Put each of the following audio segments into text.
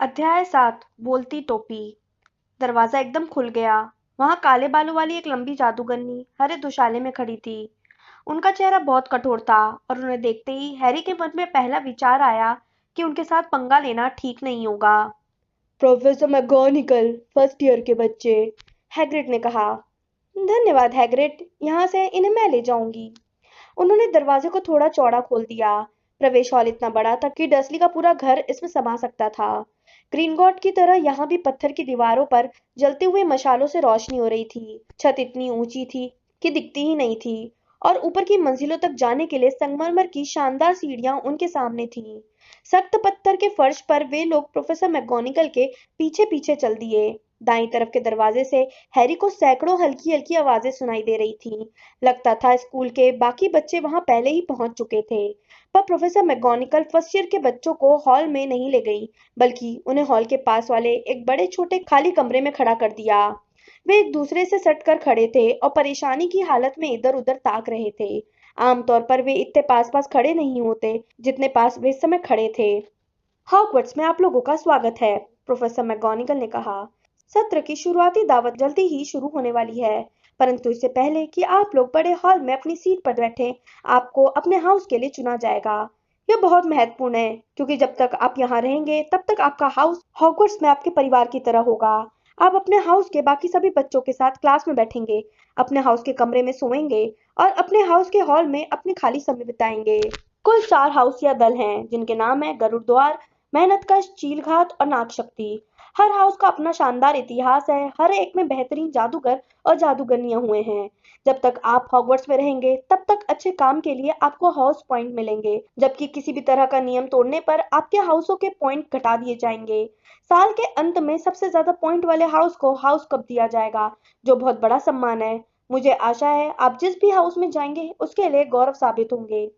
अध्याय 7 बोलती टोपी। दरवाजा एकदम खुल गया। वहां काले बालों वाली एक लंबी जादूगरनी हरे दुशाले में खड़ी थी। उनका चेहरा बहुत कठोर था और उन्हें देखते ही हैरी के मन में पहला विचार आया कि उनके साथ पंगा लेना ठीक नहीं होगा। प्रोफेसर मैगोनिकल, फर्स्ट ईयर के बच्चे, हैग्रिड ने कहा। धन्यवाद हैग्रिड, यहाँ से इन्हें मैं ले जाऊंगी। उन्होंने दरवाजे को थोड़ा चौड़ा खोल दिया। प्रवेश हॉल इतना बड़ा था कि डर्सली का पूरा घर इसमें समा सकता था। ग्रीनगॉट की तरह यहाँ भी पत्थर की दीवारों पर जलते हुए मशालों से रोशनी हो रही थी। छत इतनी ऊंची थी कि दिखती ही नहीं थी और ऊपर की मंजिलों तक जाने के लिए संगमरमर की शानदार सीढ़ियां उनके सामने थीं। सख्त पत्थर के फर्श पर वे लोग प्रोफेसर मैगोनिकल के पीछे पीछे चल दिए। दाईं तरफ के दरवाजे से हैरी को सैकड़ों हल्की हल्की आवाजें सुनाई दे रही थीं। लगता था स्कूल के बाकी बच्चे वहां पहले ही पहुंच चुके थे। पर प्रोफेसर मैगोनिकल फर्स्ट ईयर के बच्चों को हॉल में नहीं ले गई, बल्कि उन्हें हॉल के पास वाले एक बड़े छोटे खाली कमरे में खड़ा कर दिया। वे एक दूसरे से सटकर खड़े थे और परेशानी की हालत में इधर उधर ताक रहे थे। आमतौर पर वे इतने पास पास खड़े नहीं होते जितने पास वे इस समय खड़े थे। हॉगवर्ट्स में आप लोगों का स्वागत है, प्रोफेसर मैगोनिगल ने कहा। सत्र की शुरुआती दावत जल्दी ही शुरू होने वाली है, परंतु इससे पहले कि आप लोग बड़े हॉल में अपनी सीट पर बैठें, आपको अपने हाउस के लिए चुना जाएगा। यह बहुत महत्वपूर्ण है, क्योंकि जब तक आप यहाँ रहेंगे तब तक आपका हाउस हॉगवर्ट्स में आपके परिवार की तरह होगा। आप अपने हाउस के बाकी सभी बच्चों के साथ क्लास में बैठेंगे, अपने हाउस के कमरे में सोएंगे और अपने हाउस के हॉल में अपने खाली समय बिताएंगे। कुल 4 हाउस या दल हैं, जिनके नाम है गरुड़ द्वार, मेहनतकश, चीलघात और नागशक्ति। हर हाउस का अपना शानदार इतिहास है, हर एक में बेहतरीन जादूगर और जादूगरनियां हुए हैं। जब तक आप हॉगवर्ट्स में रहेंगे तब तक अच्छे काम के लिए आपको हाउस पॉइंट मिलेंगे, जबकि किसी भी तरह का नियम तोड़ने पर आपके हाउसों के पॉइंट घटा दिए जाएंगे। साल के अंत में सबसे ज्यादा पॉइंट वाले हाउस को हाउस कप दिया जाएगा, जो बहुत बड़ा सम्मान है। मुझे आशा है आप जिस भी हाउस में जाएंगे उसके लिए गौरव साबित होंगे।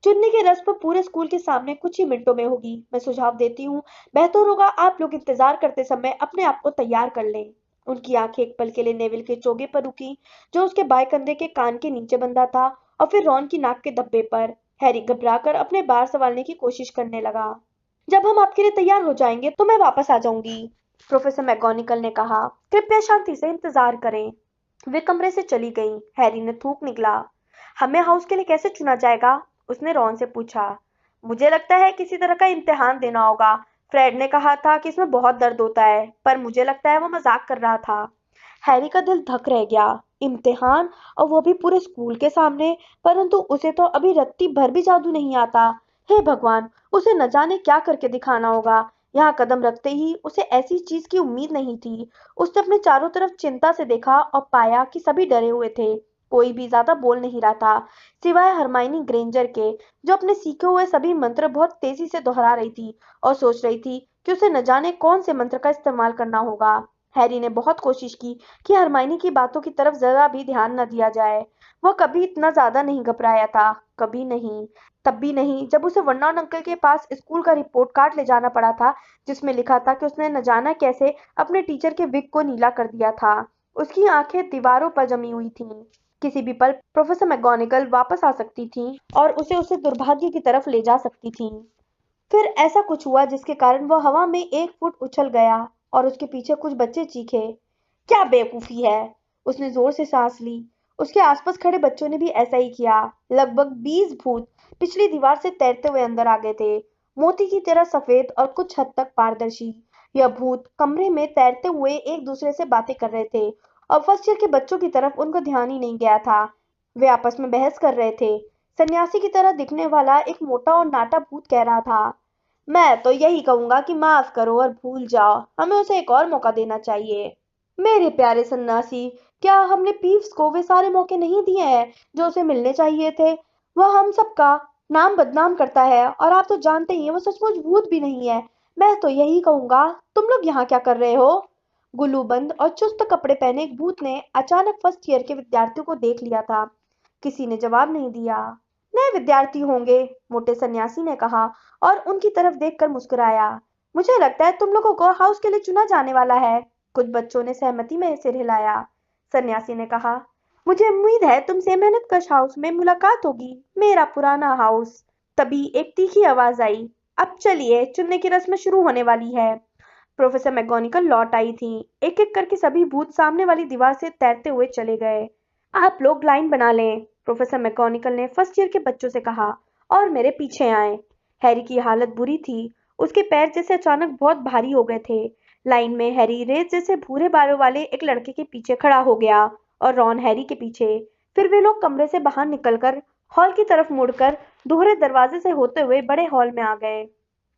चुनने की रस्म पूरे स्कूल के सामने कुछ ही मिनटों में होगी। मैं सुझाव देती हूँ, बेहतर होगा आप लोग इंतजार करते समय अपने आप को तैयार कर लें। उनकी आंखें एक पल के लिए नेविल के चोगे पर रुकी, जो उसके बाएं कंधे के कान के नीचे बंधा था, और फिर रॉन की नाक के धब्बे पर। हैरी घबराकर अपने बार संभालने की कोशिश करने लगा। जब हम आपके लिए तैयार हो जाएंगे तो मैं वापस आ जाऊंगी, प्रोफेसर मैगोनिकल ने कहा। कृपया शांति से इंतजार करें। वे कमरे से चली गईं। हैरी ने थूक निकला। हमें हाउस के लिए कैसे चुना जाएगा? उसने रॉन से पूछा। मुझे लगता है किसी तरह का इम्तिहान देना होगा। फ्रेड ने कहा था कि इसमें बहुत दर्द होता है, पर मुझे लगता है वो मजाक कर रहा था। हैरी का दिल धक रह गया। इम्तिहान, और वो भी पूरे स्कूल के सामने। परंतु उसे तो अभी रत्ती भर भी जादू नहीं आता। हे भगवान, उसे न जाने क्या करके दिखाना होगा। यहाँ कदम रखते ही उसे ऐसी चीज की उम्मीद नहीं थी। उसने अपने चारों तरफ चिंता से देखा और पाया कि सभी डरे हुए थे। कोई भी ज्यादा बोल नहीं रहा था, सिवाय हरमाइनी ग्रेंजर के, जो अपने सीखे हुए सभी मंत्र बहुत तेजी से दोहरा रही थी और सोच रही थी कि उसे न जाने कौन से मंत्र का इस्तेमाल करना होगा। हैरी ने बहुत कोशिश की कि हरमाइनी की बातों की तरफ जरा भी ध्यान न दिया जाए। वह कभी इतना ज्यादा नहीं घबराया था, कभी नहीं। तब भी नहीं जब उसे वर्नॉन अंकल के पास स्कूल का रिपोर्ट कार्ड ले जाना पड़ा था, जिसमें लिखा था कि उसने न जाना कैसे अपने टीचर के विग को नीला कर दिया था। उसकी आंखें दीवारों पर जमी हुई थीं। किसी भी पल प्रोफेसर मैगोनिगल वापस आ सकती थी और उसे दुर्भाग्य की तरफ ले जा सकती थी। फिर ऐसा कुछ हुआ जिसके कारण वह हवा में 1 फुट उछल गया और उसके पीछे कुछ बच्चे चीखे। क्या बेवकूफी है! उसने जोर से सांस ली। उसके आसपास खड़े बच्चों ने भी ऐसा ही किया। लगभग 20 भूत पिछली दीवार से तैरते हुए अंदर आ गए थे, मोती की तरह सफेद और कुछ हद तक पारदर्शी। यह भूत कमरे में तैरते हुए एक दूसरे से बातें कर रहे थे और फर्स्ट ईयर के बच्चों की तरफ उनका ध्यान ही नहीं गया था। वे आपस में बहस कर रहे थे। सन्यासी की तरह दिखने वाला एक मोटा और नाटा भूत कह रहा था, मैं तो यही कहूंगा कि माफ करो और भूल जाओ, हमें उसे एक और मौका देना चाहिए। मेरे प्यारे सन्यासी, क्या हमने पीव्स को वे सारे मौके नहीं दिए हैं जो उसे मिलने चाहिए थे? वह हम सबका नाम बदनाम करता है और आप तो जानते ही हैं वो सचमुच भूत भी नहीं है। मैं तो यही कहूंगा, तुम लोग यहाँ क्या कर रहे हो? गुलूबंद और चुस्त कपड़े पहने एक भूत ने अचानक फर्स्ट ईयर के विद्यार्थियों को देख लिया था। किसी ने जवाब नहीं दिया। नए विद्यार्थी होंगे, मोटे सन्यासी ने कहा और उनकी तरफ देखकर मुस्कुराया। मुझे लगता है तुम लोगों को हाउस के लिए चुना जाने वाला है। कुछ बच्चों ने सहमति में सिर हिलाया। सन्यासी ने कहा, मुझे उम्मीद है तुमसे मेहनतकश हाउस में मुलाकात होगी, मेरा पुराना हाउस। तभी एक तीखी आवाज आई, अब चलिए, चुनने की रस्म शुरू होने वाली है। प्रोफेसर मैगोनिकल लौट आई थी। एक एक करके सभी भूत सामने वाली दीवार से तैरते हुए चले गए। आप लोग लाइन बना लें, प्रोफेसर मैगोनिकल ने फर्स्ट ईयर के बच्चों से कहा, और मेरे पीछे आए। हैरी की हालत बुरी थी। उसके पैर जैसे अचानक बहुत भारी हो गए थे। लाइन में हैरी रेत जैसे भूरे बालों वाले एक लड़के के पीछे खड़ा हो गया और रॉन हैरी के पीछे। फिर वे लोग कमरे से बाहर निकलकर हॉल की तरफ मुड़कर दोहरे दरवाजे से होते हुए बड़े हॉल में आ गए।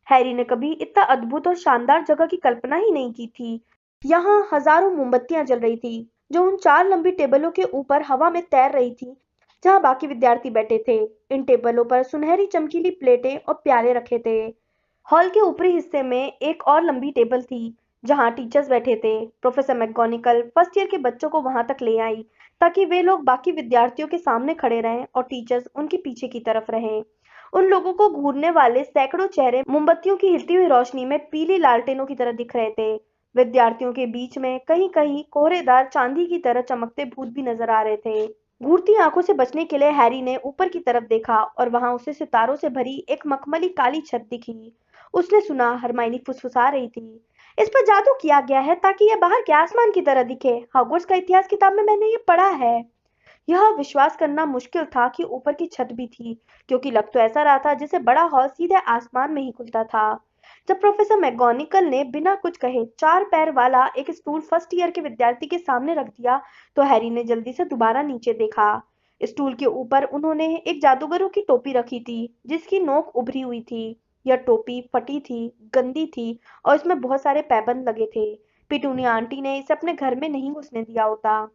हैरी ने कभी इतना अद्भुत और शानदार जगह की कल्पना ही नहीं की थी। यहाँ हजारों मोमबत्तियां जल रही थी, जो उन 4 लंबी टेबलों के ऊपर हवा में तैर रही थी, जहाँ बाकी विद्यार्थी बैठे थे। इन टेबलों पर सुनहरी चमकीली प्लेटें और प्याले रखे थे। हॉल के ऊपरी हिस्से में एक और लंबी टेबल थी, जहाँ टीचर्स बैठे थे। प्रोफेसर मैगोनिकल फर्स्ट ईयर के बच्चों को वहां तक ले आई, ताकि वे लोग बाकी विद्यार्थियों के सामने खड़े रहें और टीचर्स उनके पीछे की तरफ रहें। उन लोगों को घूरने वाले सैकड़ों चेहरे मोमबत्तियों की हिलती हुई रोशनी में पीली लालटेनों की तरह दिख रहे थे। विद्यार्थियों के बीच में कहीं कहीं कोहरेदार चांदी की तरह चमकते भूत भी नजर आ रहे थे। घूरती आंखों से बचने के लिए हैरी ने ऊपर की तरफ देखा और वहां उसे सितारों से भरी एक मखमली काली छत दिखी। उसने सुना हरमाइनी फुसफुसा रही थी, इस पर जादू किया गया है ताकि यह बाहर के आसमान की तरह दिखे। हॉगवर्ट्स का इतिहास किताब में मैंने ये पढ़ा है। यह विश्वास करना मुश्किल था कि ऊपर की छत भी थी, क्योंकि लग तो ऐसा रहा था जैसे बड़ा हॉल सीधे आसमान में ही खुलता था। जब प्रोफेसर मैगोनिकल ने बिना कुछ कहे 4 पैर वाला एक स्टूल फर्स्ट ईयर के विद्यार्थी के सामने रख दिया, तो हैरी ने जल्दी से दोबारा नीचे देखा। स्टूल के ऊपर उन्होंने एक जादूगरों की टोपी रखी थी, जिसकी नोक उभरी हुई थी। यह टोपी फटी थी, गंदी थी और इसमें बहुत सारे पैबंद लगे थे। पिटूनिया आंटी ने इसे अपने घर में नहीं घुसने दिया होता।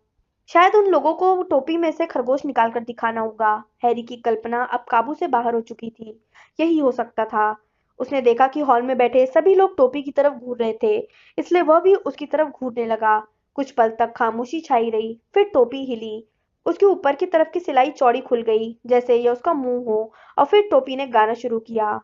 शायद उन लोगों को टोपी में से खरगोश निकालकर दिखाना होगा। हैरी की कल्पना अब काबू से बाहर हो चुकी थी। यही हो सकता था। उसने देखा कि हॉल में बैठे सभी लोग टोपी की तरफ घूर रहे थे, इसलिए वह भी उसकी तरफ घूरने लगा। कुछ पल तक खामोशी छाई रही, फिर टोपी हिली। उसके ऊपर की तरफ की सिलाई चौड़ी खुल गई, जैसे यह उसका मुंह हो, और फिर टोपी ने गाना शुरू किया।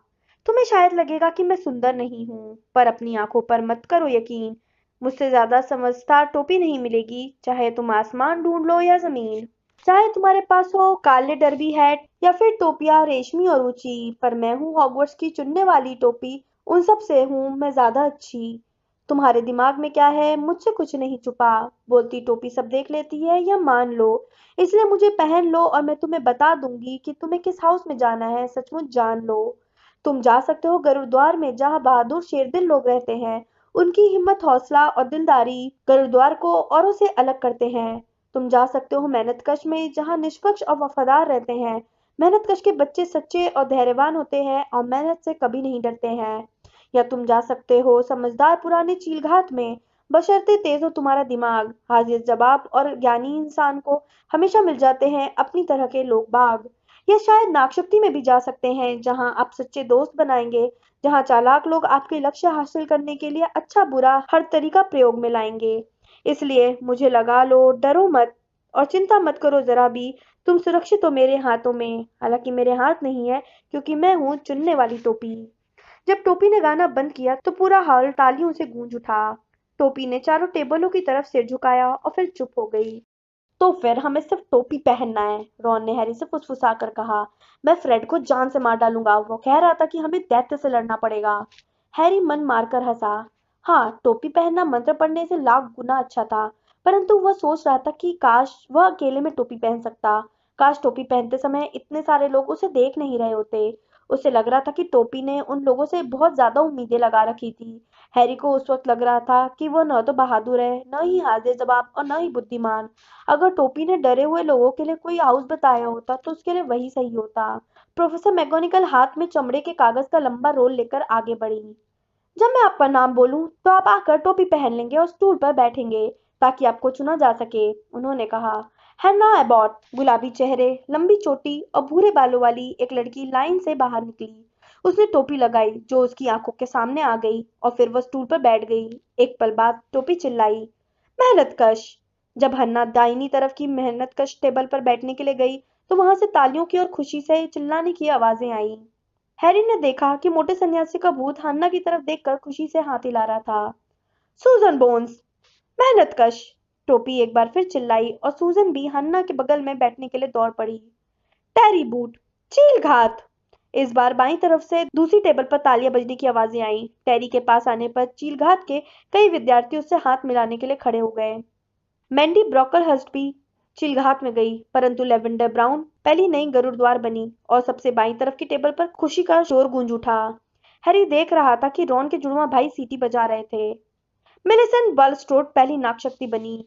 तुम्हें शायद लगेगा कि मैं सुंदर नहीं हूँ, पर अपनी आंखों पर मत करो यकीन। मुझसे ज्यादा समझदार टोपी नहीं मिलेगी, चाहे तुम आसमान ढूंढ लो या जमीन। चाहे तुम्हारे पास हो काले डरबी हैट या फिर टोपियां रेशमी और ऊंची, पर मैं हूँ हॉगवर्ट्स की चुनने वाली टोपी। उन सब से हूँ मैं ज्यादा अच्छी। तुम्हारे दिमाग में क्या है, मुझसे कुछ नहीं छुपा। बोलती टोपी सब देख लेती है, या मान लो। इसलिए मुझे पहन लो और मैं तुम्हें बता दूंगी कि तुम्हें किस हाउस में जाना है। सचमुच जान लो। तुम जा सकते हो गुरुद्वार में, जहाँ बहादुर शेरदिल लोग रहते हैं। उनकी हिम्मत, हौसला और दिलदारी गुरुद्वार को औरों से अलग करते हैं। तुम जा सकते हो मेहनतकश में, जहाँ निष्पक्ष और वफादार रहते हैं। मेहनतकश के बच्चे सच्चे और धैर्यवान होते हैं और मेहनत से कभी नहीं डरते हैं। या तुम जा सकते हो समझदार पुराने चीलघाट में, बशर्ते तेज हो तुम्हारा दिमाग। हाजिर जवाब और ज्ञानी इंसान को हमेशा मिल जाते हैं अपनी तरह के लोग बाग। या शायद नागशक्ति में भी जा सकते हैं, जहां आप सच्चे दोस्त बनाएंगे, जहां चालाक लोग आपके लक्ष्य हासिल करने के लिए अच्छा बुरा हर तरीका प्रयोग में लाएंगे। इसलिए मुझे लगा लो, डरो मत और चिंता मत करो जरा भी। तुम सुरक्षित हो मेरे हाथों में, हालांकि मेरे हाथ नहीं है, क्योंकि मैं हूँ चुनने वाली टोपी। जब टोपी ने गाना बंद किया तो पूरा हॉल तालियों से गूंज उठा। टोपी ने चारों टेबलों की तरफ सिर झुकाया और फिर चुप हो गई। तो फिर हमें सिर्फ टोपी पहनना है, रॉन ने हैरी से फुसफुसाकर कहा। मैं फ्रेड को जान से मार डालूंगा। वो कह रहा था कि हमें दैत्य से लड़ना पड़ेगा। हैरी मन मारकर हंसा। हाँ, टोपी पहनना मंत्र पढ़ने से लाख गुना अच्छा था, परंतु वह सोच रहा था कि काश वह अकेले में टोपी पहन सकता। काश टोपी पहनते समय इतने सारे लोग उसे देख नहीं रहे होते। उसे लग रहा था कि टोपी ने उन लोगों से बहुत ज्यादा उम्मीदें लगा रखी थी। हैरी को उस वक्त लग रहा था कि वह न तो बहादुर है, न ही हाजिर जवाब और न ही बुद्धिमान। अगर टोपी ने डरे हुए लोगों के लिए कोई हाउस बताया होता तो उसके लिए वही सही होता। प्रोफेसर मैगोनिकल हाथ में चमड़े के कागज का लंबा रोल लेकर आगे बढ़ी। जब मैं आपका नाम बोलूं तो आप आकर टोपी पहन लेंगे और स्टूल पर बैठेंगे, ताकि आपको चुना जा सके, उन्होंने कहा। हैना एबॉट, गुलाबी चेहरे, लंबी चोटी और भूरे बालों वाली एक लड़की लाइन से बाहर निकली। उसने टोपी लगाई, जो उसकी आंखों के सामने आ गई, और फिर वह स्टूल पर बैठ गई। एक पल बाद टोपी चिल्लाई, मेहनतकश। जब हन्ना दाहिनी तरफ की मेहनतकश टेबल पर बैठने के लिए गई, तो वहां से तालियों की और खुशी से चिल्लाने की आवाजें आई। हैरी ने देखा कि मोटे सन्यासी का भूत हन्ना की तरफ देखकर खुशी से हाथ हिला रहा था। सूजन बोन्स, मेहनतकश। टोपी एक बार फिर चिल्लाई और सूजन भी हन्ना के बगल में बैठने के लिए दौड़ पड़ी। टेरी बूट, चील घात। इस बार बाईं तरफ से दूसरी टेबल पर तालियां बजने की आवाजें आईं। टेरी के पास आने पर चीलघात के कई विद्यार्थी उससे हाथ मिलाने के लिए खड़े हो गए। मैंडी ब्रोकलहर्स्ट भी चिलघात में गई, परंतु लेवेंडर ब्राउन पहली नई गरुड़द्वार बनी और सबसे बाईं तरफ की टेबल पर खुशी का शोर गूंज उठा। हैरी देख रहा था कि रॉन के जुड़वा भाई सीटी बजा रहे थे। मिलिसेंट बलस्ट्रोड पहली नागशक्ति बनी।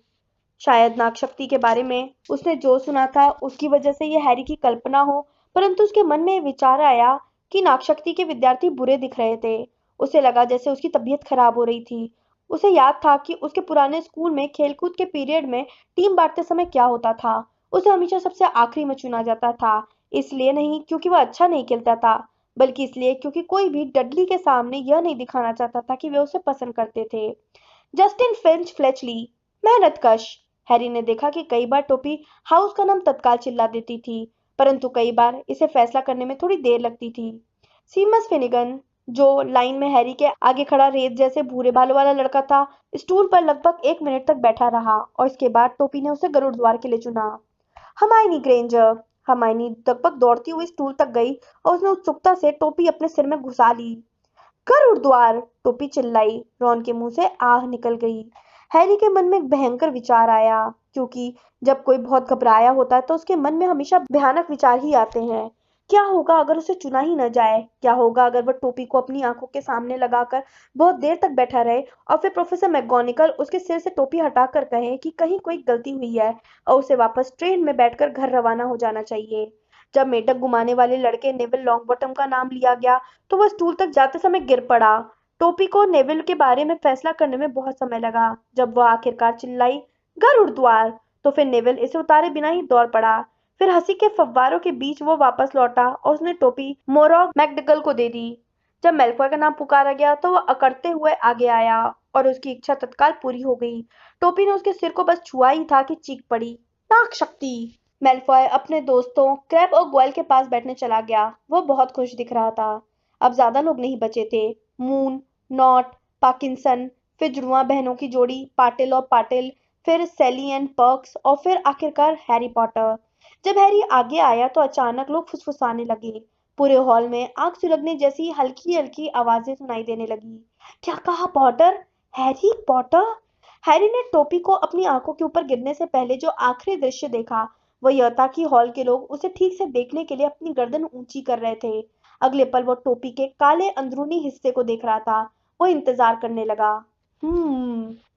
शायद नागशक्ति के बारे में उसने जो सुना था उसकी वजह से ये हैरी की कल्पना हो, परंतु उसके मन में विचार आया कि नागशक्ति के विद्यार्थी बुरे दिख रहे थे। उसे लगा जैसे उसकी तबीयत खराब हो रही थी। उसे याद था कि उसके पुराने स्कूल में खेलकूद के पीरियड में टीम बांटते समय क्या होता था। उसे हमेशा सबसे आखिरी में चुना जाता था, इसलिए नहीं क्योंकि वह अच्छा नहीं खेलता था, बल्कि इसलिए क्योंकि कोई भी डडली के सामने यह नहीं दिखाना चाहता था कि वे उसे पसंद करते थे। जस्टिन फिंच फ्लेचली, मेहनतकश। हैरी ने देखा कि कई बार टोपी हाउस का नाम तत्काल चिल्ला देती थी, परंतु कई बार इसे फैसला करने में थोड़ी देर लगती थी। सीमस फिनिगन, जो लाइन में हैरी के आगे खड़ा रेत जैसे भूरे बालों वाला लड़का था, स्टूल पर लगभग 1 मिनट तक बैठा रहा और इसके बाद टोपी ने उसे गरुड़द्वार के लिए चुना। हमाइनी ग्रेंजर, हमाइनी लगभग दौड़ती हुई स्टूल तक गई और उसने उत्सुकता से टोपी अपने सिर में घुसा ली। गरुड़द्वार, टोपी चिल्लाई। रॉन के मुंह से आह निकल गई। हैरी के मन में एक भयंकर विचार आया, क्योंकि जब कोई बहुत घबराया होता है तो उसके मन में हमेशा भयानक विचार ही आते हैं। क्या होगा अगर उसे चुना ही न जाए? क्या होगा अगर वह टोपी को अपनी आंखों के सामने लगाकर बहुत देर तक बैठा रहे और फिर प्रोफेसर मैगोनिकल उसके सिर से टोपी हटाकर कहे कि कहीं कोई गलती हुई है और उसे वापस ट्रेन में बैठकर घर रवाना हो जाना चाहिए। जब मेंढक घुमाने वाले लड़के नेविल लॉन्गबॉटम का नाम लिया गया तो वह स्टूल तक जाते समय गिर पड़ा। टोपी को नेविल के बारे में फैसला करने में बहुत समय लगा। जब वह आखिरकार चिल्लाई, गरुड़द्वार, तो फिर नेविल इसे उतारे बिना ही दौड़ पड़ा। फिर हंसी के फव्वारों के बीच वो वापस लौटा और उसने टोपी मोरॉग मैकगल को दे दी। जब मेलफॉय का नाम पुकारा गया तो वह अकड़ते हुए आगे आया और उसकी इच्छा तत्काल पूरी हो गई। टोपी ने उसके सिर को बस छुआ ही था कि चीख पड़ी, नाग शक्ति। मेलफॉय अपने दोस्तों क्रैब और ग्वाइल के पास बैठने चला गया। वो बहुत खुश दिख रहा था। अब ज्यादा लोग नहीं बचे थे। मून, नॉट, पार्किंसन, फिर जुड़वा बहनों की जोड़ी पाटिल और पाटिल, फिर सैली एंड पर्क्स और फिर आखिरकार हैरी पॉटर। जब हैरी आगे आया तो अचानक लोग फुसफुसाने लगे। पूरे हॉल में आग सुलगने जैसी हल्की हल्की आवाजें सुनाई देने लगी। क्या कहा पॉटर? Harry Potter? हैरी ने टोपी को अपनी आंखों के ऊपर गिरने से पहले जो आखिरी दृश्य देखा वह यह था कि हॉल के लोग उसे ठीक से देखने के लिए अपनी गर्दन ऊंची कर रहे थे। अगले पल वो टोपी के काले अंदरूनी हिस्से को देख रहा था। वो इंतजार करने लगा।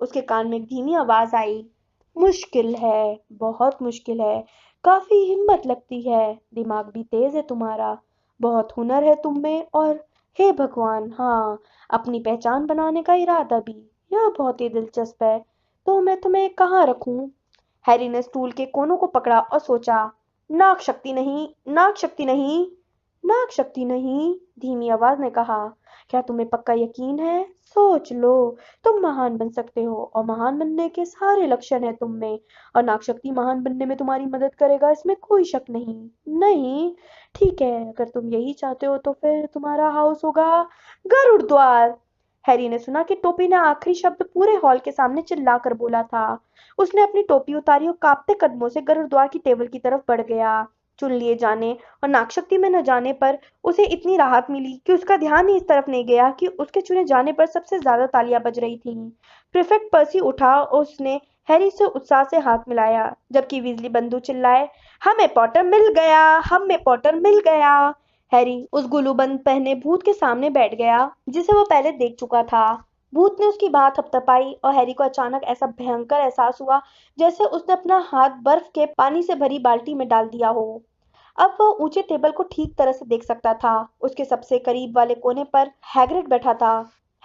उसके कान में एक धीमी आवाज आई, मुश्किल है, बहुत मुश्किल है। काफी हिम्मत लगती है, दिमाग भी तेज है तुम्हारा, बहुत हुनर है तुम में और हे भगवान, हाँ, अपनी पहचान बनाने का इरादा भी। यह बहुत ही दिलचस्प है। तो मैं तुम्हें कहाँ रखूं? हैरी ने स्टूल के कोनों को पकड़ा और सोचा, नाग शक्ति नहीं, नाग शक्ति नहीं, नाग शक्ति नहीं, धीमी आवाज ने कहा। क्या तुम्हें पक्का यकीन है? सोच लो, तुम महान बन सकते हो और महान बनने के सारे लक्षण है तुम में, और नाग शक्ति महान बनने में तुम्हारी मदद करेगा, इसमें कोई शक नहीं। नहीं? ठीक है, अगर तुम यही चाहते हो तो फिर तुम्हारा हाउस होगा गरुड़द्वार। हैरी ने सुना कि टोपी ने आखिरी शब्द पूरे हॉल के सामने चिल्लाकर बोला था। उसने अपनी टोपी उतारी और कांपते कदमों से गरुड़द्वार की टेबल की तरफ बढ़ गया। चुन लिए जाने और नागशक्ति में न जाने पर उसे इतनी राहत मिली कि उसका ध्यान ही इस तरफ नहीं गया कि उसके चुने जाने पर सबसे ज्यादा तालियां बज रही थीं। प्रीफेक्ट पर्सी उठा और उसने हैरी से उत्साह से हाथ मिलाया, जबकि वीजली बंधु चिल्लाए, हमें पॉटर मिल गया, हमें पॉटर मिल गया। हैरी उस गुलूबंद पहने भूत के सामने बैठ गया जिसे वो पहले देख चुका था। भूत ने उसकी बात थपथपाई और हैरी को अचानक ऐसा भयंकर एहसास हुआ जैसे उसने अपना हाथ बर्फ के पानी से भरी बाल्टी में डाल दिया हो। अब वह ऊंचे टेबल को ठीक तरह से देख सकता था। उसके सबसे करीब वाले कोने पर हैग्रिड बैठा था।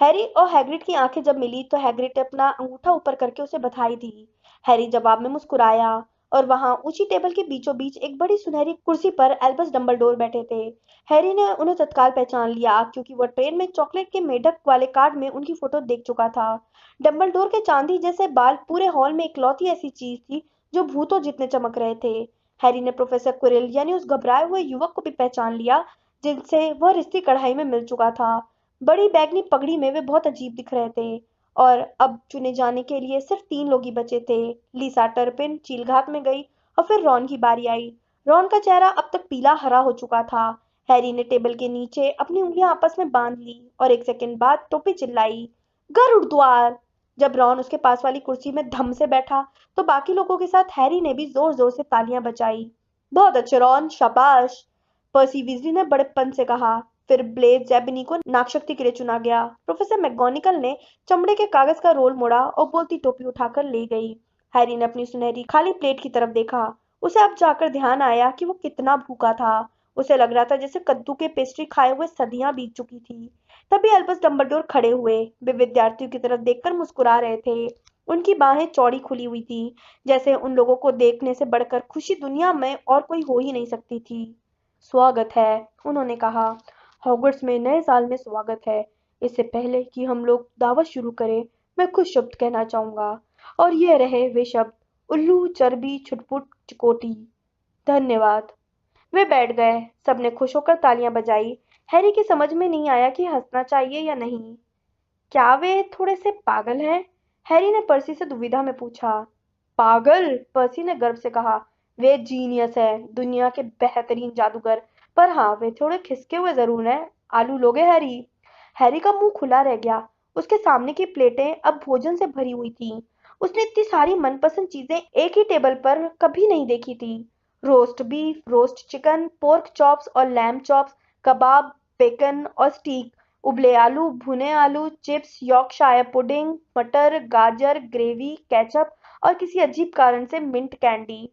हैरी और हैग्रिड की आंखें जब मिली तो हैग्रिड ने अपना अंगूठा ऊपर करके उसे बधाई दी। हैरी जवाब में मुस्कुराया और वहां ऊंची टेबल के बीचों बीच एक बड़ी सुनहरी कुर्सी पर एल्बस डंबलडोर बैठे थे। हैरी ने उन्हें तत्काल पहचान लिया क्योंकि वह ट्रेन में चॉकलेट के मेढक वाले कार्ड में उनकी फोटो देख चुका था। डंबलडोर के चांदी जैसे बाल पूरे हॉल में इकलौती ऐसी चीज थी जो भूतों जितने चमक रहे थे। हैरी ने प्रोफेसर कुरिल यानी उस घबराए हुए युवक को भी पहचान लिया जिनसे वह रिश्ती कढ़ाई में मिल चुका था। बड़ी बैगनी पगड़ी में वे बहुत अजीब दिख रहे थे। और अब चुने जाने के लिए सिर्फ 3 लोग ही बचे थे। लीसा टर्पिन चीलघात में गई और फिर रॉन की बारी आई। रॉन का चेहरा अब तक पीला हरा हो चुका था। हैरी ने टेबल के नीचे अपनी उंगलियां आपस में बांध ली और एक सेकंड बाद टोपी चिल्लाई, गरुड़ द्वार। जब रॉन उसके पास वाली कुर्सी में धम से बैठा तो बाकी लोगों के साथ हैरी ने भी जोर जोर से तालियां बजाई। बहुत अच्छे रॉन, शाबाश, पर्सी वीजली ने बड़ेपन से कहा। फिर ब्लेड जेबनी को नागशक्ति के लिए चुना गया। प्रोफेसर मैगोनिकल ने चमड़े के कागज का रोल मोड़ा और बोलती टोपी उठाकर ले गई। हैरी ने अपनी सुनहरी खाली प्लेट की तरफ देखा। उसे अब जाकर ध्यान आया कि वो कितना भूखा था। उसे लग रहा था जैसे कद्दू के पेस्ट्री खाए हुए सदियां बीत चुकी थी। तभी अल्बस डंबलडोर खड़े हुए। वे विद्यार्थियों की तरफ देखकर मुस्कुरा रहे थे। उनकी बाहें चौड़ी खुली हुई थी, जैसे उन लोगों को देखने से बढ़कर खुशी दुनिया में और कोई हो ही नहीं सकती थी। स्वागत है, उन्होंने कहा। हॉगवर्ट्स में नए साल में स्वागत है। इससे पहले कि हम लोग दावत शुरू करें, मैं कुछ शब्द कहना चाहूंगा। और ये रहे वे शब्द, उल्लू, चर्बी, छुटपुट, चिकोटी। धन्यवाद। वे बैठ गए। सबने खुश होकर तालियां बजाई। हैरी की समझ में नहीं आया कि हंसना चाहिए या नहीं। क्या वे थोड़े से पागल हैं? हैरी ने पर्सी से दुविधा में पूछा। पागल? पर्सी ने गर्व से कहा। वे जीनियस है, दुनिया के बेहतरीन जादूगर। पर हाँ, वे थोड़े खिसके हुए जरूर हैं। आलू लोगे हैरी? हैरी का मुंह खुला रह गया। उसके सामने की प्लेटें अब भोजन से भरी हुई थीं। उसने इतनी सारी मनपसंद चीजें एक ही टेबल पर कभी नहीं देखी थी। Roast beef, roast chicken, pork chops और लैम्ब चॉप्स, कबाब, बेकन और स्टीक, उबले आलू, भुने आलू, चिप्स, यॉर्कशायर पुडिंग, मटर, गाजर, ग्रेवी, केचप और किसी अजीब कारण से मिंट कैंडी।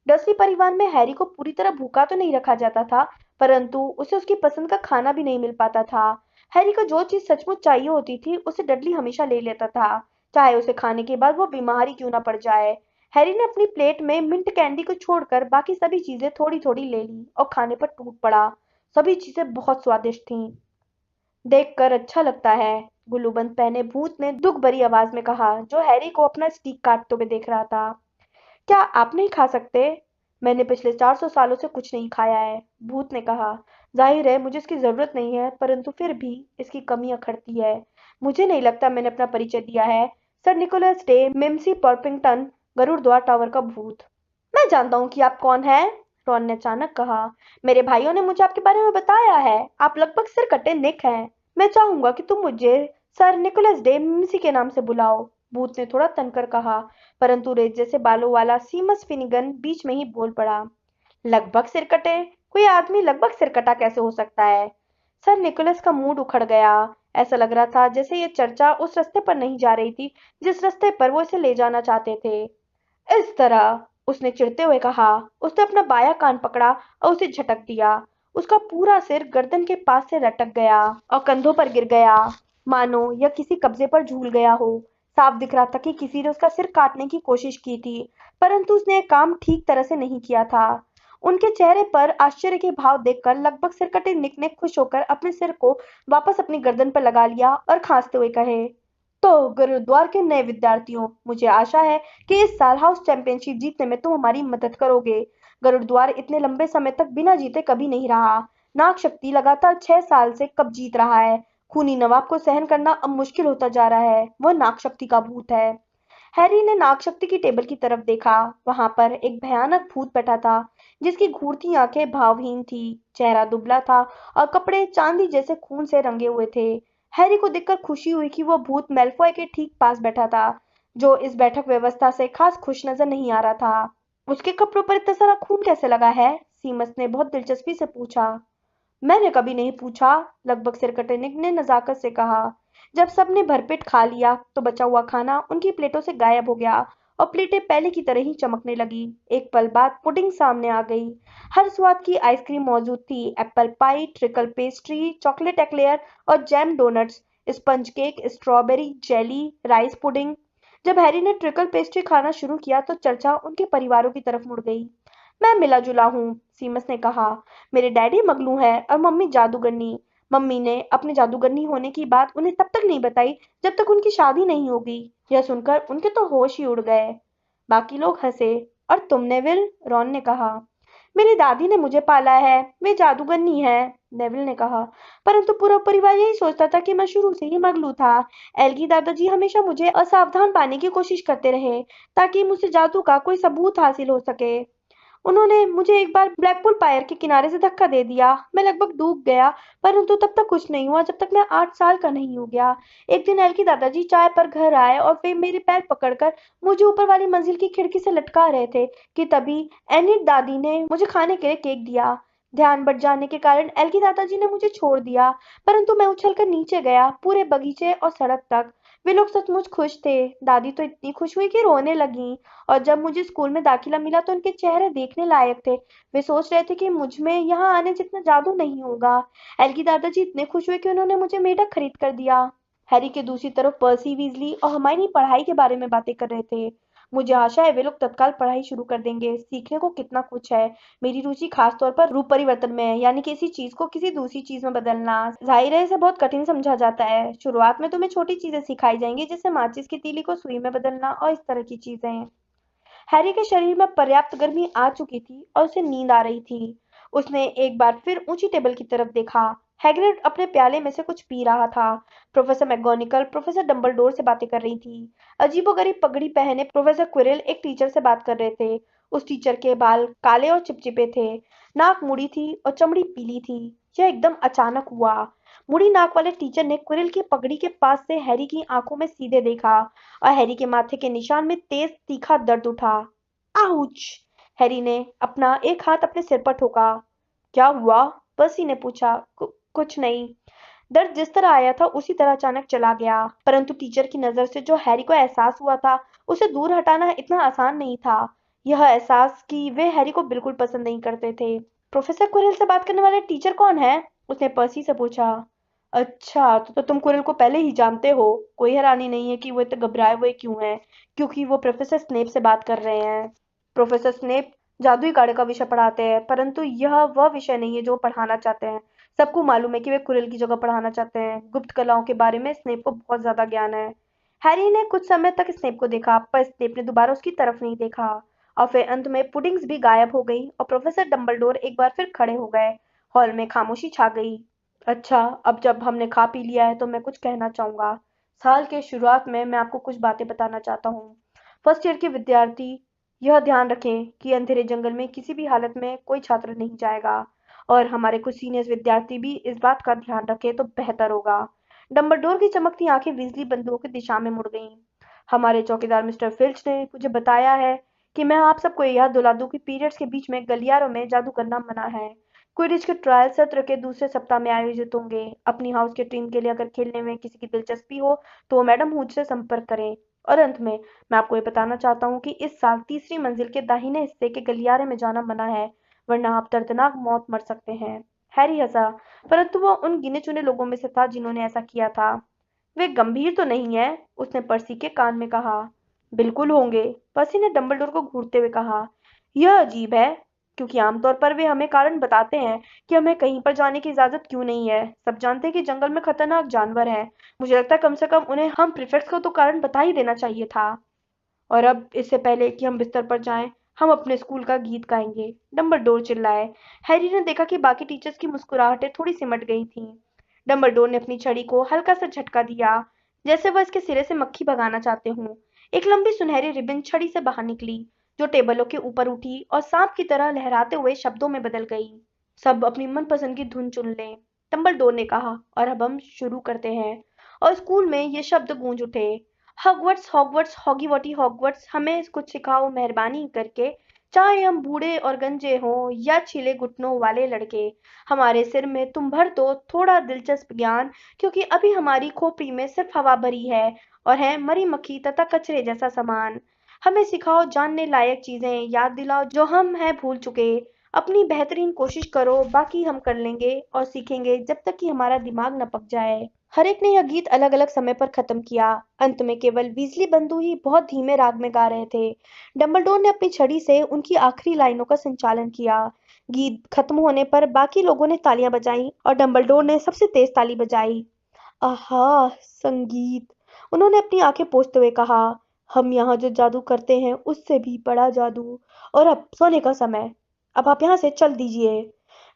डर्सी परिवार में हैरी को पूरी तरह भूखा तो नहीं रखा जाता था, परंतु उसे उसकी पसंद का खाना भी नहीं मिल पाता था। हैरी को जो चीज सचमुच चाहिए होती थी उसे डडली हमेशा ले लेता था, चाहे उसे खाने के बाद वो बीमार ही क्यों ना पड़ जाए। हैरी ने अपनी प्लेट में मिंट कैंडी को छोड़कर बाकी सभी चीजें थोड़ी थोड़ी ले ली और खाने पर टूट पड़ा। सभी चीजें बहुत स्वादिष्ट थीं। देखकर अच्छा लगता है, गुल्लूबंद पहने भूत ने दुख भरी आवाज में कहा, जो हैरी को अपना स्टीक काटते हुए देख रहा था। क्या आप नहीं खा सकते? मैंने पिछले 400 सालों से कुछ नहीं खाया है, भूत ने कहा। जाहिर है मुझे इसकी जरूरत नहीं है, परंतु फिर भी इसकी कमी अखरती है। मुझे नहीं लगता मैंने अपना परिचय दिया है। सर निकोलस डे, मिम्सी पॉर्पिंगटन, गरुड़ द्वार टावर का भूत। मैं जानता हूँ कि आप कौन हैं, रॉन ने अचानक कहा। मेरे भाइयों ने मुझे आपके बारे में बताया है। आप लगभग सिरकट्टे निक हैं। मैं चाहूंगा कि तुम मुझे सर निकोलस डे मिम्सी के नाम से बुलाओ, भूत ने थोड़ा तनकर कहा। परंतु रेत जैसे बालों वाला सीमस फिनिगन बीच में ही बोल पड़ा। लगभग सिरकटे? कोई आदमी लगभग सिरकटा कैसे हो सकता है? सर निकोलस का मूड उखड़ गया। ऐसा लग रहा था जैसे ये चर्चा उस रास्ते पर नहीं जा रही थी जिस रास्ते पर वो इसे ले जाना चाहते थे। इस तरह, उसने चिढ़ते हुए कहा। उसने अपना बायां कान पकड़ा और उसे झटक दिया। उसका पूरा सिर गर्दन के पास से लटक गया और कंधों पर गिर गया, मानो यह किसी कब्जे पर झूल गया हो। साफ दिख रहा था कि किसी ने उसका सिर काटने की कोशिश की थी, परंतु उसने यह काम ठीक तरह से नहीं किया था। उनके चेहरे पर आश्चर्य के भाव देखकर लगभग सिरकटे निक ने खुश होकर अपने सिर को वापस अपनी गर्दन पर लगा लिया और खांसते हुए कहे, तो गुरुद्वार के नए विद्यार्थियों, मुझे आशा है कि इस साल हाउस चैंपियनशिप जीतने में तुम हमारी मदद करोगे। गरुड़द्वार इतने लंबे समय तक बिना जीते कभी नहीं रहा। नाग शक्ति लगातार 6 साल से कब जीत रहा है। खूनी नवाब को सहन करना अब मुश्किल होता जा रहा है। वह नाग शक्ति का भूत है। हैरी ने नाग शक्ति की टेबल की तरफ देखा। वहां पर एक भयानक भूत बैठा था, जिसकी घूरती आंखें भावहीन थी, चेहरा दुबला था और कपड़े चांदी जैसे खून से रंगे हुए थे। हैरी को देखकर खुशी हुई कि वह भूत मेल्फॉय के ठीक पास बैठा था, जो इस बैठक व्यवस्था से खास खुश नजर नहीं आ रहा था। उसके कपड़ों पर इतना सारा खून कैसे लगा है? सीमस ने बहुत दिलचस्पी से पूछा। मैंने कभी नहीं पूछा, लगभग सिरकटनिक ने नजाकत से कहा। जब सबने भरपेट खा लिया तो बचा हुआ खाना उनकी प्लेटों से गायब हो गया और प्लेटें पहले की तरह ही चमकने लगी। एक पल बाद पुडिंग सामने आ गई। हर स्वाद की आइसक्रीम मौजूद थी, apple pie, treacle pastry, chocolate eclair और jam donuts, sponge cake, strawberry jelly, rice pudding. जब हैरी ने ट्रिकल पेस्ट्री खाना शुरू किया तो चर्चा उनके परिवारों की तरफ मुड़ गई। मैं मिला जुला हूँ, सीमस ने कहा। मेरे डैडी मगलू है और मम्मी जादूगरनी। मम्मी ने अपने जादूगरनी होने की बात उन्हें तब तक नहीं बताई जब तक उनकी शादी नहीं होगी। यह सुनकर उनके तो होश ही उड़ गए। बाकी लोग हंसे। और तुम नेविल? रॉन ने कहा। मेरी दादी ने मुझे पाला है, वे जादूगरनी है, नेविल ने कहा। परंतु पूरा परिवार यही सोचता था कि मैं शुरू से ही मगलू था। एल्गी दादाजी हमेशा मुझे असावधान पाने की कोशिश करते रहे ताकि मुझसे जादू का कोई सबूत हासिल हो सके। उन्होंने मुझे एक बार ब्लैकपूल पायर के किनारे से धक्का दे दिया। मैं लगभग डूब गया, परंतु तब तक कुछ नहीं हुआ जब तक मैं 8 साल का नहीं हो गया। एक दिन एल के दादाजी चाय पर घर आए और वे मेरे पैर पकड़कर मुझे ऊपर वाली मंजिल की खिड़की से लटका रहे थे कि तभी एनिट दादी ने मुझे खाने के लिए केक दिया। ध्यान बढ़ जाने के कारण एल के दादाजी ने मुझे छोड़ दिया, परंतु मैं उछलकर नीचे गया, पूरे बगीचे और सड़क तक। वे लोग सचमुच खुश थे। दादी तो इतनी खुश हुई कि रोने लगी। और जब मुझे स्कूल में दाखिला मिला तो उनके चेहरे देखने लायक थे। वे सोच रहे थे कि मुझ में यहाँ आने जितना जादू नहीं होगा। एल्गी दादाजी इतने खुश हुए कि उन्होंने मुझे मेढक खरीद कर दिया। हैरी के दूसरी तरफ पर्सी वीजली और हमारी पढ़ाई के बारे में बातें कर रहे थे। मुझे आशा है वे लोग तत्काल पढ़ाई शुरू कर देंगे। सीखने को कितना कुछ है। मेरी रुचि खास तौर पर रूप परिवर्तन में है, यानी किसी चीज को किसी दूसरी चीज में बदलना। जाहिर है इसे बहुत कठिन समझा जाता है। शुरुआत में तुम्हें छोटी चीजें सिखाई जाएंगी, जैसे माचिस की तीली को सुई में बदलना और इस तरह की चीजें। हैरी के शरीर में पर्याप्त गर्मी आ चुकी थी और उसे नींद आ रही थी। उसने एक बार फिर ऊंची टेबल की तरफ देखा। हैग्रिड अपने प्याले में से कुछ पी रहा था। प्रोफेसर मैगोनिकल प्रोफेसर डंबलडोर से बातें कर रही थी। अजीबोगरीब पगड़ी पहने प्रोफेसर क्विरल एक टीचर से बात कर रहे थे। उस टीचर के बाल काले और चिपचिपे थे, नाक मुड़ी थी और चमड़ी पीली थी। यह एकदम अचानक हुआ। मुड़ी नाक वाले टीचर ने क्विरल की पगड़ी के पास से हैरी की आंखों में सीधे देखा और हैरी के माथे के निशान में तेज तीखा दर्द उठा। आउच! हैरी ने अपना एक हाथ अपने सिर पर ठोका। क्या हुआ? पर्सी ने पूछा। कुछ नहीं। दर्द जिस तरह आया था उसी तरह अचानक चला गया, परंतु टीचर की नजर से जो हैरी को एहसास हुआ था उसे दूर हटाना इतना आसान नहीं था। यह एहसास कि वे हैरी को बिल्कुल पसंद नहीं करते थे। प्रोफेसर कुरिल से बात करने वाले टीचर कौन है? उसने पर्सी से पूछा। अच्छा, तो तुम कुरिल को पहले ही जानते हो। कोई हैरानी नहीं है कि वो इतने घबराए हुए क्यों हैं, क्योंकि वो प्रोफेसर स्नेप से बात कर रहे हैं। प्रोफेसर स्नेप जादुई काढ़े का विषय पढ़ाते हैं, परंतु यह वह विषय नहीं है जो वो पढ़ाना चाहते हैं। सबको मालूम है कि वे कुरिल की जगह पढ़ाना चाहते हैं। गुप्त कलाओं के बारे में स्नेप को बहुत ज्यादा ज्ञान है। हैरी ने कुछ समय तक स्नेप को देखा, पर स्नेप ने दोबारा उसकी तरफ नहीं देखा। और फिर अंत में पुडिंग्स भी गायब हो गई और प्रोफेसर डंबलडोर एक बार फिर खड़े हो गए। हॉल में खामोशी छा गई। अच्छा, अब जब हमने खा पी लिया है तो मैं कुछ कहना चाहूंगा। साल के शुरुआत में मैं आपको कुछ बातें बताना चाहता हूँ। फर्स्ट ईयर के विद्यार्थी यह ध्यान रखें कि अंधेरे जंगल में किसी भी हालत में कोई छात्र नहीं जाएगा, और हमारे कुछ सीनियर विद्यार्थी भी इस बात का ध्यान रखें तो बेहतर होगा। डंबलडोर की चमकती आंखें वीजली बंदूकों की दिशा में मुड़ गईं। हमारे चौकीदार मिस्टर फिल्च ने मुझे बताया है कि मैं आप सबको यह दिला दूं कि पीरियड्स के बीच में गलियारों में जादू करना मना है। क्विडिच के ट्रायल सत्र के दूसरे सप्ताह में आयोजित होंगे। अपनी हाउस के टीम के लिए अगर खेलने में किसी की दिलचस्पी हो तो वो मैडम हुड से संपर्क करें। और अंत में मैं आपको ये बताना चाहता हूँ कि इस साल तीसरी मंजिल के दाहिने हिस्से के गलियारे में जाना मना है, वरना आप दर्दनाक मौत मर सकते हैं। हैरी हंसा, परंतु वो उन गिने चुने लोगों में से था जिन्होंने ऐसा किया था। वे गंभीर तो नहीं है? उसने पर्सी के कान में कहा। बिल्कुल होंगे, पर्सी ने डंबलडोर को घूरते हुए कहा। यह अजीब है, क्योंकि आमतौर पर वे हमें कारण बताते हैं कि हमें कहीं पर जाने की इजाजत क्यों नहीं है। सब जानते हैं कि जंगल में खतरनाक जानवर हैं। मुझे लगता है कम से कम उन्हें हम प्रीफेक्ट्स को तो कारण बता ही देना चाहिए था। और अब इससे पहले कि हम बिस्तर पर जाएं, हम अपने स्कूल का गीत गाएंगे, डंबलडोर चिल्लाए। हैरी ने देखा कि बाकी टीचर्स की मुस्कुराहटें थोड़ी सिमट गई थीं। डंबलडोर ने अपनी छड़ी को हल्का सा झटका दिया, जैसे वह इसके सिरे से मक्खी भगाना चाहते हों। एक लंबी सुनहरी रिबन छड़ी से बाहर निकली, जो टेबलों के ऊपर उठी और सांप की तरह लहराते हुए शब्दों में बदल गई। सब अपनी मनपसंद की धुन चुन लें, डंबलडोर ने कहा, और अब हम शुरू करते हैं। और स्कूल में ये शब्द गूंज उठे। हॉगवर्ट्स हॉगवर्ट्स हॉगी वॉटी हॉगवर्ट्स, हमें कुछ सिखाओ मेहरबानी करके, चाहे हम बूढ़े और गंजे हों या छिले घुटनों वाले लड़के। हमारे सिर में तुम भर दो थोड़ा दिलचस्प ज्ञान, क्योंकि अभी हमारी खोपड़ी में सिर्फ हवा भरी है और है मरी मक्खी तथा कचरे जैसा सामान। हमें सिखाओ जानने लायक चीजें, याद दिलाओ जो हम हैं भूल चुके। अपनी बेहतरीन कोशिश करो, बाकी हम कर लेंगे और सीखेंगे जब तक कि हमारा दिमाग न पक जाए। हर एक ने यह गीत अलग अलग समय पर खत्म किया। अंत में केवल वीजली बंधु ही बहुत धीमे राग में गा रहे थे। डंबलडोर ने अपनी छड़ी से उनकी आखिरी लाइनों का संचालन किया। गीत खत्म होने पर बाकी लोगों ने तालियां बजाईं और डंबलडोर ने सबसे तेज ताली बजाई। आहा, संगीत! उन्होंने अपनी आंखें पोंछते हुए कहा। हम यहाँ जो जादू करते हैं उससे भी बड़ा जादू। और अब सोने का समय। अब आप यहाँ से चल दीजिए।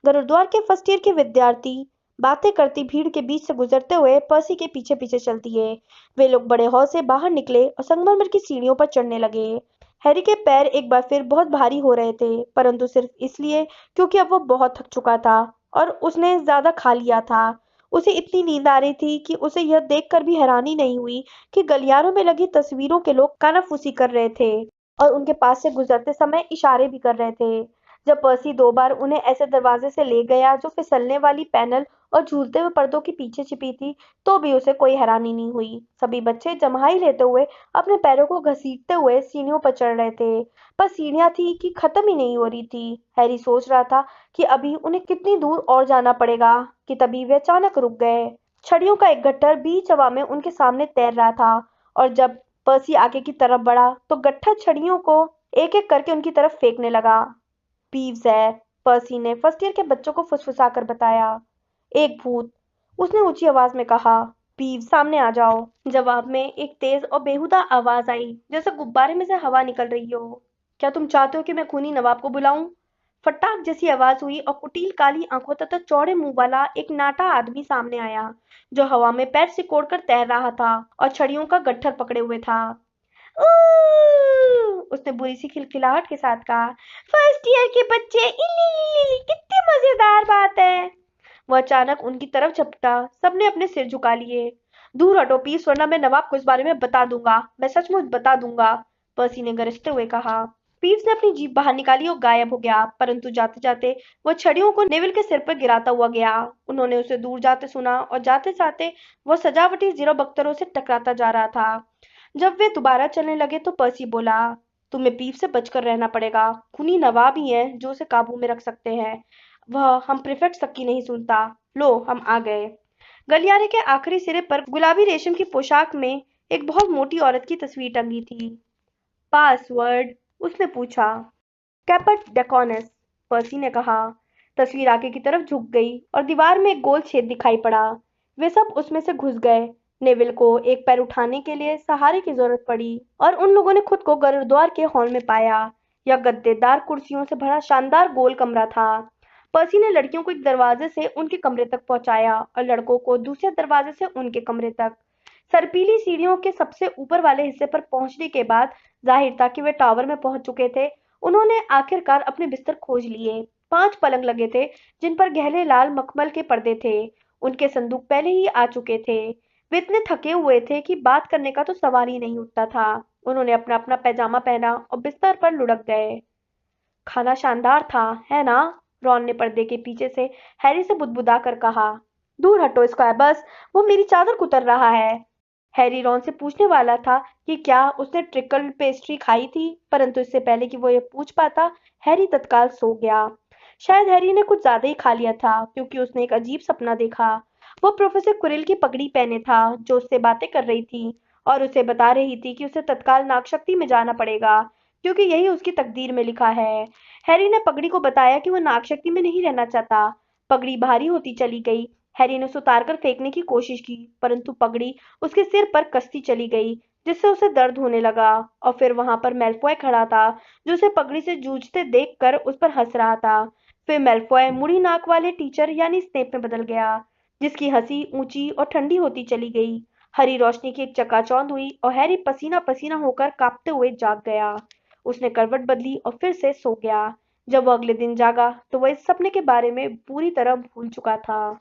गुरुद्वार के फर्स्ट ईयर के विद्यार्थी बातें करती भीड़ के बीच से गुजरते हुए पर्सी के पीछे पीछे चल दिए। वे लोग बड़े हॉल से बाहर निकले और संगमरमर की सीढ़ियों पर चढ़ने लगे। हैरी के पैर एक बार फिर बहुत भारी हो रहे थे, परंतु सिर्फ इसलिए क्योंकि अब वो बहुत थक चुका था और उसने ज्यादा खा लिया था। उसे इतनी नींद आ रही थी कि उसे यह देखकर भी हैरानी नहीं हुई कि गलियारों में लगी तस्वीरों के लोग कानाफूसी कर रहे थे और उनके पास से गुजरते समय इशारे भी कर रहे थे। जब पर्सी 2 बार उन्हें ऐसे दरवाजे से ले गया जो फिसलने वाली पैनल और झूलते हुए पर्दों के पीछे छिपी थी, तो भी उसे कोई हैरानी नहीं हुई। सभी बच्चे जम्हाई लेते हुए अपने पैरों को घसीटते हुए सीढ़ियों पर चढ़ रहे थे, पर सीढ़ियां थी कि खत्म ही नहीं हो रही थी। हैरी सोच रहा था कि अभी उन्हें कितनी दूर और जाना पड़ेगा कि तभी वे अचानक रुक गए। छड़ियों का एक गट्ठर बीच हवा में उनके सामने तैर रहा था और जब पर्सी आगे की तरफ बढ़ा तो गट्ठर छड़ियों को एक एक करके उनकी तरफ फेंकने लगा। पीव्स है, पर्सी ने फर्स्ट ईयर के बच्चों को फुसफुसाकर बताया। एक भूत, उसने ऊंची आवाज में कहा। पीव्स, सामने आ जाओ। जवाब में एक तेज और बेहुदा आवाज आई, जैसे गुब्बारे में से हवा निकल रही हो। क्या तुम चाहते हो कि मैं खूनी नवाब को बुलाऊं? फटाक जैसी आवाज हुई और कुटिल काली आंखों तथा चौड़े मुंह वाला एक नाटा आदमी सामने आया, जो हवा में पैर सिकोड़कर तैर रहा था और छड़ियों का गट्ठर पकड़े हुए था। उसने बुरी सी खिलखिलाहट के साथ कहा। फर्स्ट ईयर के बच्चे, इली कितनी मजेदार बात है। वो अचानक उनकी तरफ झपटा। सबने अपने सिर झुका लिए। दूर हटो पीस, वरना मैं नवाब को इस बारे में बता दूंगा। मैं सचमुच बता दूंगा, पर्सी ने गरजते हुए कहा। पीव्स ने अपनी जीभ बाहर निकाली और गायब हो गया, परंतु जाते जाते वो छड़ियों को नेविल के सिर पर गिराता हुआ गया। उन्होंने उसे दूर जाते सुना और जाते जाते वो सजावटी जीरो बख्तरों से टकराता जा रहा था। जब वे दोबारा चलने लगे तो पर्सी बोला, तुम्हें पीप से बचकर रहना पड़ेगा। खूनी नवाब ही है जो उसे काबू में रख सकते हैं। वह हम प्रीफेक्ट तक की नहीं सुनता। लो, हम आ गए। गलियारे के आखिरी सिरे पर गुलाबी रेशम की पोशाक में एक बहुत मोटी औरत की तस्वीर टंगी थी। पासवर्ड, उसने पूछा। कैपट डेकोनस, पर्सी ने कहा। तस्वीर आगे की तरफ झुक गई और दीवार में एक गोल छेद दिखाई पड़ा। वे सब उसमें से घुस गए। नेविल को एक पैर उठाने के लिए सहारे की जरूरत पड़ी और उन लोगों ने खुद को गुरुद्वार के हॉल में पाया। यह गद्देदार कुर्सियों से भरा शानदार गोल कमरा था। पर्सी ने लड़कियों को एक दरवाजे से उनके कमरे तक पहुंचाया और लड़कों को दूसरे दरवाजे से उनके कमरे तक। सर्पीली सीढ़ियों के सबसे ऊपर वाले हिस्से पर पहुंचने के बाद जाहिर था कि वे टावर में पहुंच चुके थे। उन्होंने आखिरकार अपने बिस्तर खोज लिए। 5 पलंग लगे थे, जिन पर गहरे लाल मखमल के पर्दे थे। उनके संदूक पहले ही आ चुके थे। वे इतने थके हुए थे कि बात करने का तो सवाल ही नहीं उठता था। उन्होंने अपना अपना पैजामा पहना और बिस्तर पर लुढ़क गए। खाना शानदार था, है ना? रॉन ने पर्दे के पीछे से हैरी से बुदबुदा कर कहा। दूर हटो स्क्वैबस, वो मेरी चादर कुतर रहा है। हैरी रॉन से पूछने वाला था कि क्या उसने ट्रिकल पेस्ट्री खाई थी, परंतु इससे पहले कि वो ये पूछ पाता, हैरी तत्काल सो गया। शायद हैरी ने कुछ ज्यादा ही खा लिया था, क्योंकि उसने एक अजीब सपना देखा। वो प्रोफेसर कुरिल की पगड़ी पहने था, जो उससे बातें कर रही थी और उसे बता रही थी कि उसे तत्काल नागशक्ति में जाना पड़ेगा, क्योंकि यही उसकी तकदीर में लिखा है। हैरी ने पगड़ी को बताया कि वो नागशक्ति में नहीं रहना चाहता। पगड़ी भारी होती चली गई। हैरी ने उसे उतारकर फेंकने की कोशिश की, परंतु पगड़ी उसके सिर पर कसती चली गई, जिससे उसे दर्द होने लगा। और फिर वहां पर मैल्फॉय खड़ा था, जो उसे पगड़ी से जूझते देखकर उस पर हंस रहा था। फिर मैल्फॉय मुड़ी नाक वाले टीचर यानी स्नेप में बदल गया, जिसकी हंसी ऊंची और ठंडी होती चली गई। हरी रोशनी की एक चकाचौंध हुई और हैरी पसीना पसीना होकर कांपते हुए जाग गया। उसने करवट बदली और फिर से सो गया। जब वो अगले दिन जागा तो वह इस सपने के बारे में पूरी तरह भूल चुका था।